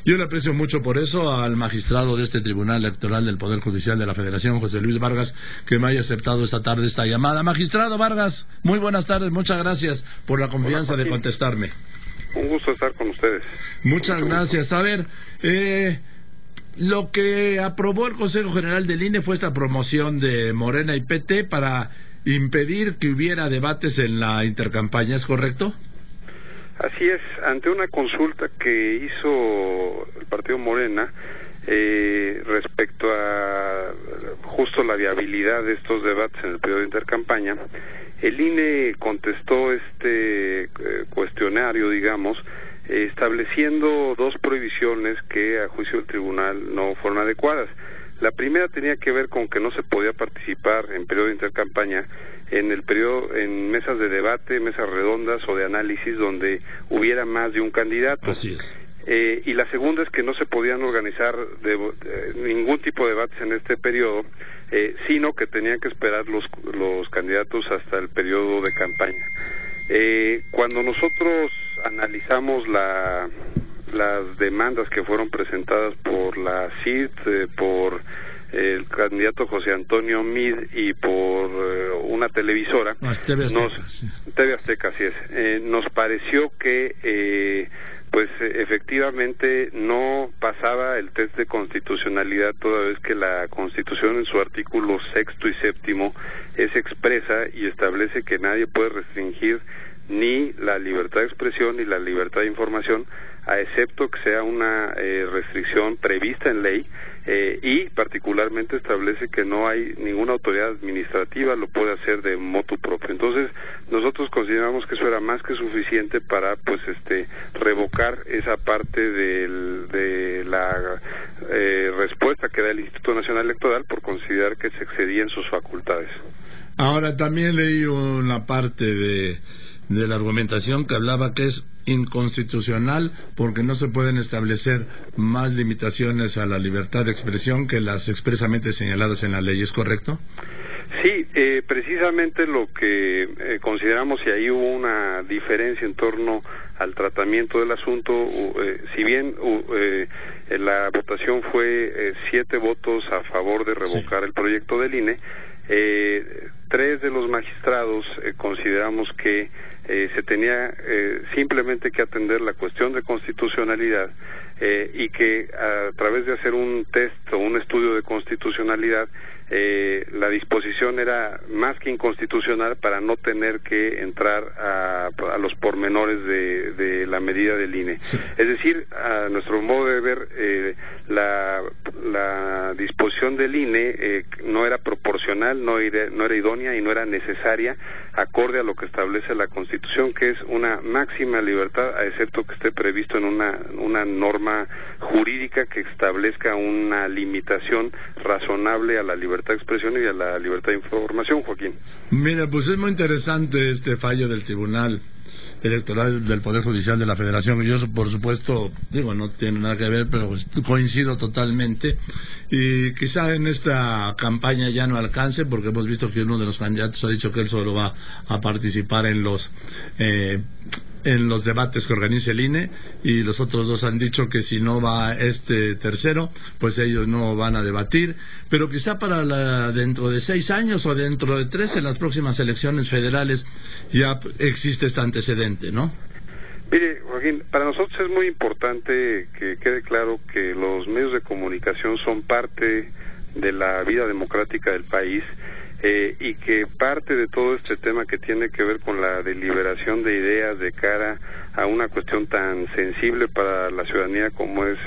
Yo le aprecio mucho por eso al magistrado de este Tribunal Electoral del Poder Judicial de la Federación, José Luis Vargas, que me haya aceptado esta tarde esta llamada. Magistrado Vargas, muy buenas tardes, muchas gracias por la confianza de contestarme. Un gusto estar con ustedes. Muchas gracias. A ver, lo que aprobó el Consejo General del INE fue esta promoción de Morena y PT para impedir que hubiera debates en la intercampaña, ¿es correcto? Así es, ante una consulta que hizo el partido Morena respecto a justo la viabilidad de estos debates en el periodo de intercampaña, el INE contestó este cuestionario, digamos, estableciendo dos prohibiciones que a juicio del tribunal no fueron adecuadas. La primera tenía que ver con que no se podía participar en periodo de intercampaña en mesas de debate, mesas redondas o de análisis donde hubiera más de un candidato. Así es. Y la segunda es que no se podían organizar ningún tipo de debates en este periodo, sino que tenían que esperar los candidatos hasta el periodo de campaña. Cuando nosotros analizamos las demandas que fueron presentadas por la CID, por el candidato José Antonio Mid y por una televisora, TV Azteca, así es, nos pareció que efectivamente no pasaba el test de constitucionalidad, toda vez que la Constitución en su artículo 6º y 7º es expresa y establece que nadie puede restringir ni la libertad de expresión ni la libertad de información, a excepto que sea una restricción prevista en ley, y particularmente establece que no hay ninguna autoridad administrativa lo puede hacer de motu propio. Entonces nosotros consideramos que eso era más que suficiente para revocar esa parte de la respuesta que da el Instituto Nacional Electoral por considerar que se excedía en sus facultades. Ahora también leí una parte de la argumentación que hablaba que es inconstitucional porque no se pueden establecer más limitaciones a la libertad de expresión que las expresamente señaladas en la ley, ¿es correcto? Sí, precisamente lo que consideramos, y ahí hubo una diferencia en torno al tratamiento del asunto, si bien la votación fue 7 votos a favor de revocar el proyecto del INE, 3 de los magistrados consideramos que se tenía simplemente que atender la cuestión de constitucionalidad y que a través de hacer un test o un estudio de constitucionalidad la disposición era más que inconstitucional para no tener que entrar a los pormenores de la medida del INE. Es decir, a nuestro modo de ver, la disposición del INE no era proporcional, no era idónea y no era necesaria acorde a lo que establece la Constitución, que es una máxima libertad, a excepto que esté previsto en una norma jurídica que establezca una limitación razonable a la libertad de expresión y a la libertad de información, Joaquín. Mira, pues es muy interesante este fallo del Tribunal Electoral del Poder Judicial de la Federación. Yo, por supuesto, no tiene nada que ver, pero coincido totalmente. Y quizá en esta campaña ya no alcance, porque hemos visto que uno de los candidatos ha dicho que él solo va a participar en los debates que organice el INE, y los otros dos han dicho que si no va este tercero, pues ellos no van a debatir, pero quizá para dentro de 6 años o dentro de 3, en las próximas elecciones federales, ya existe este antecedente, ¿no? Mire, Joaquín, para nosotros es muy importante que quede claro que los medios de comunicación son parte de la vida democrática del país, y que parte de todo este tema que tiene que ver con la deliberación de ideas de cara a una cuestión tan sensible para la ciudadanía como es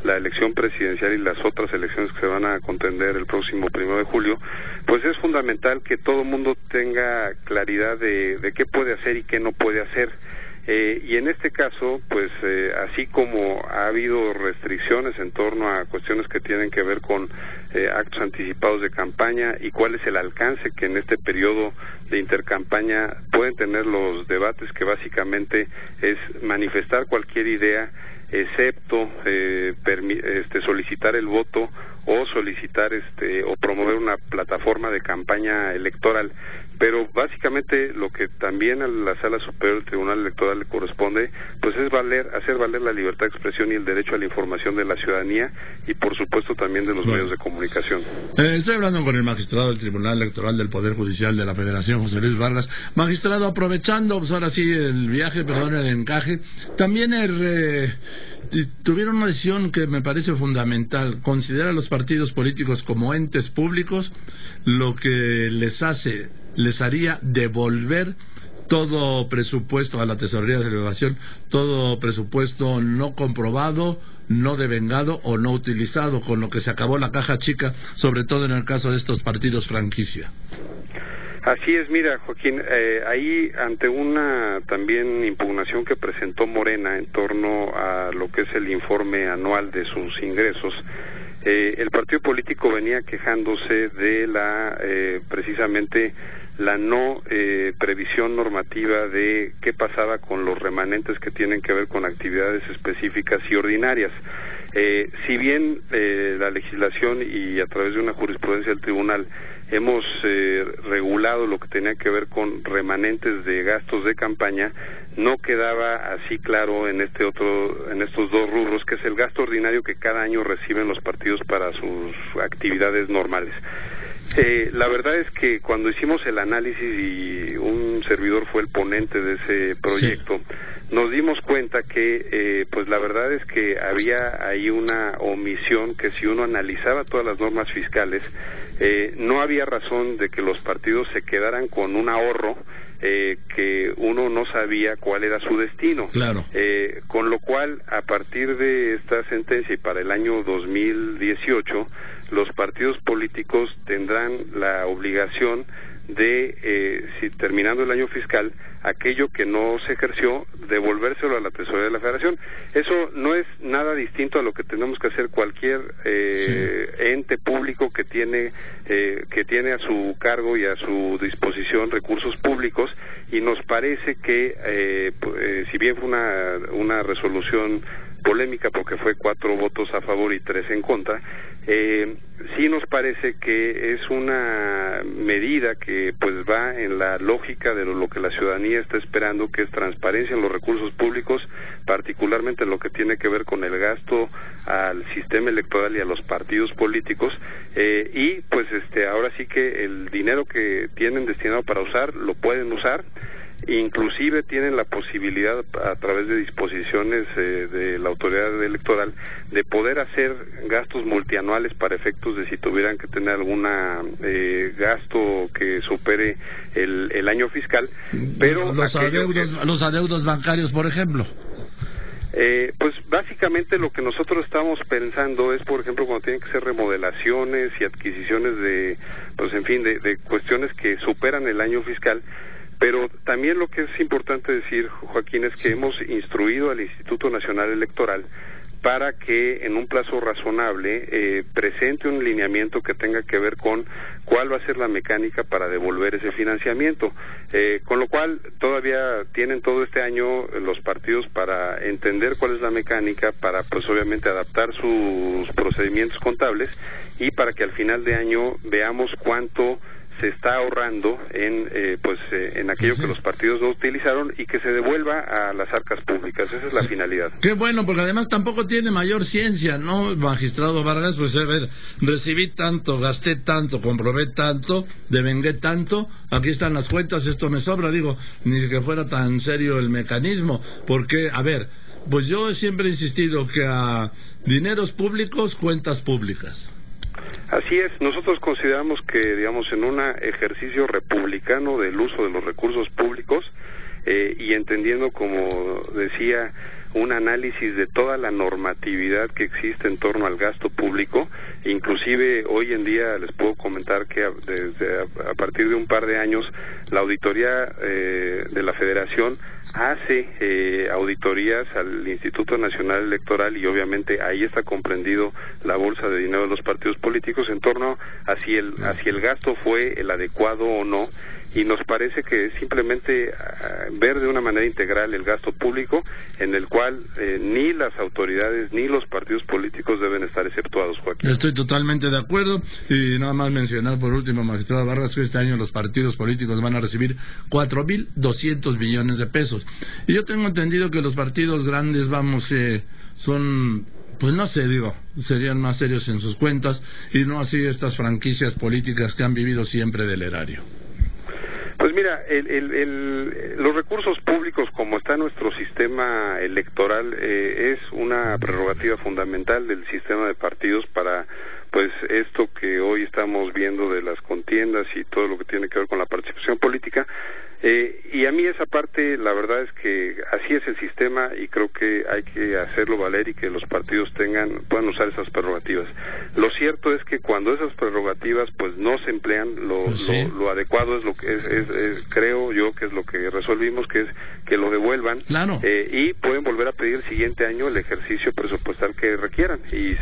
la elección presidencial y las otras elecciones que se van a contender el próximo 1 de julio, pues es fundamental que todo el mundo tenga claridad de qué puede hacer y qué no puede hacer. Y en este caso, pues así como ha habido restricciones en torno a cuestiones que tienen que ver con actos anticipados de campaña y cuál es el alcance que en este periodo de intercampaña pueden tener los debates, que básicamente es manifestar cualquier idea, excepto solicitar el voto o solicitar o promover una plataforma de campaña electoral, pero básicamente lo que también a la Sala Superior del Tribunal Electoral le corresponde, pues es hacer valer la libertad de expresión y el derecho a la información de la ciudadanía y por supuesto también de los medios de comunicación. Estoy hablando con el magistrado del Tribunal Electoral del Poder Judicial de la Federación, José Luis Vargas. Magistrado, aprovechando pues ahora sí el viaje, perdón, el encaje, también tuvieron una decisión que me parece fundamental: considerar a los partidos políticos como entes públicos, lo que les haría devolver todo presupuesto a la Tesorería de Celebración, todo presupuesto no comprobado, no devengado o no utilizado, con lo que se acabó la caja chica, sobre todo en el caso de estos partidos franquicia. Así es, mira, Joaquín, ahí ante una también impugnación que presentó Morena en torno a lo que es el informe anual de sus ingresos, el partido político venía quejándose de precisamente la no previsión normativa de qué pasaba con los remanentes que tienen que ver con actividades específicas y ordinarias. Si bien la legislación y a través de una jurisprudencia del tribunal hemos regulado lo que tenía que ver con remanentes de gastos de campaña, no quedaba así claro en estos dos rubros, que es el gasto ordinario que cada año reciben los partidos para sus actividades normales. La verdad es que cuando hicimos el análisis y un servidor fue el ponente de ese proyecto, nos dimos cuenta que pues la verdad es que había ahí una omisión, que si uno analizaba todas las normas fiscales, no había razón de que los partidos se quedaran con un ahorro que uno no sabía cuál era su destino. Claro. Con lo cual, a partir de esta sentencia y para el año 2018, los partidos políticos tendrán la obligación de, si terminando el año fiscal, aquello que no se ejerció, devolvérselo a la Tesorería de la Federación. Eso no es nada distinto a lo que tenemos que hacer cualquier ente público que tiene a su cargo y a su disposición recursos públicos, y nos parece que si bien fue una resolución polémica porque fue 4 votos a favor y 3 en contra, sí nos parece que es una medida que pues va en la lógica de lo que la ciudadanía está esperando, que es transparencia en los recursos públicos, particularmente en lo que tiene que ver con el gasto al sistema electoral y a los partidos políticos, y pues ahora sí que el dinero que tienen destinado para usar lo pueden usar. Inclusive tienen la posibilidad, a través de disposiciones de la autoridad electoral, de poder hacer gastos multianuales para efectos de si tuvieran que tener alguna gasto que supere el año fiscal. Pero los adeudos bancarios, por ejemplo. Pues básicamente lo que nosotros estamos pensando es, por ejemplo, cuando tienen que ser remodelaciones y adquisiciones de cuestiones que superan el año fiscal. Pero también lo que es importante decir, Joaquín, es que hemos instruido al Instituto Nacional Electoral para que en un plazo razonable presente un lineamiento que tenga que ver con cuál va a ser la mecánica para devolver ese financiamiento, con lo cual todavía tienen todo este año los partidos para entender cuál es la mecánica, para pues obviamente adaptar sus procedimientos contables y para que al final de año veamos cuánto se está ahorrando en aquello que los partidos no utilizaron y que se devuelva a las arcas públicas. Esa es la finalidad. Qué bueno, porque además tampoco tiene mayor ciencia, ¿no, magistrado Vargas? Pues a ver, recibí tanto, gasté tanto, comprobé tanto, devengué tanto, aquí están las cuentas, esto me sobra. Digo, ni que fuera tan serio el mecanismo, porque, a ver, pues yo siempre he insistido que a dineros públicos, cuentas públicas. Así es, nosotros consideramos que, digamos, en un ejercicio republicano del uso de los recursos públicos y entendiendo, como decía, un análisis de toda la normatividad que existe en torno al gasto público, inclusive hoy en día les puedo comentar que a partir de un par de años la auditoría de la Federación hace auditorías al Instituto Nacional Electoral y obviamente ahí está comprendido la bolsa de dinero de los partidos políticos en torno a si el gasto fue el adecuado o no, y nos parece que es simplemente ver de una manera integral el gasto público, en el cual ni las autoridades ni los partidos políticos deben estar exceptuados, Joaquín. Estoy totalmente de acuerdo, y nada más mencionar por último, magistrado Vargas, que este año los partidos políticos van a recibir 4.200 millones de pesos, y yo tengo entendido que los partidos grandes, son, pues no sé, serían más serios en sus cuentas, y no así estas franquicias políticas que han vivido siempre del erario. Pues mira, los recursos públicos, como está nuestro sistema electoral, es una prerrogativa fundamental del sistema de partidos para, pues, esto que hoy estamos viendo de las contiendas y todo lo que tiene que ver con la participación política. Y a mí esa parte, la verdad es que así es el sistema, y creo que hay que hacerlo valer y que los partidos puedan usar esas prerrogativas. Lo cierto es que cuando esas prerrogativas pues no se emplean, lo adecuado es lo que creo yo que es lo que resolvimos, que es que lo devuelvan. Claro. Y pueden volver a pedir el siguiente año el ejercicio presupuestal que requieran, y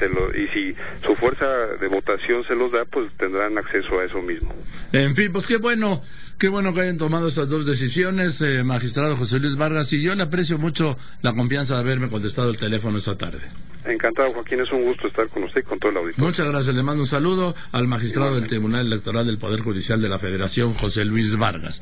si su fuerza de votación se los da, pues tendrán acceso a eso mismo. En fin, pues qué bueno que hayan tomado estas dos decisiones, magistrado José Luis Vargas, y yo le aprecio mucho la confianza de haberme contestado el teléfono esta tarde. Encantado, Joaquín, es un gusto estar con usted y con todo el auditorio. Muchas gracias, le mando un saludo al magistrado del Tribunal Electoral del Poder Judicial de la Federación, José Luis Vargas.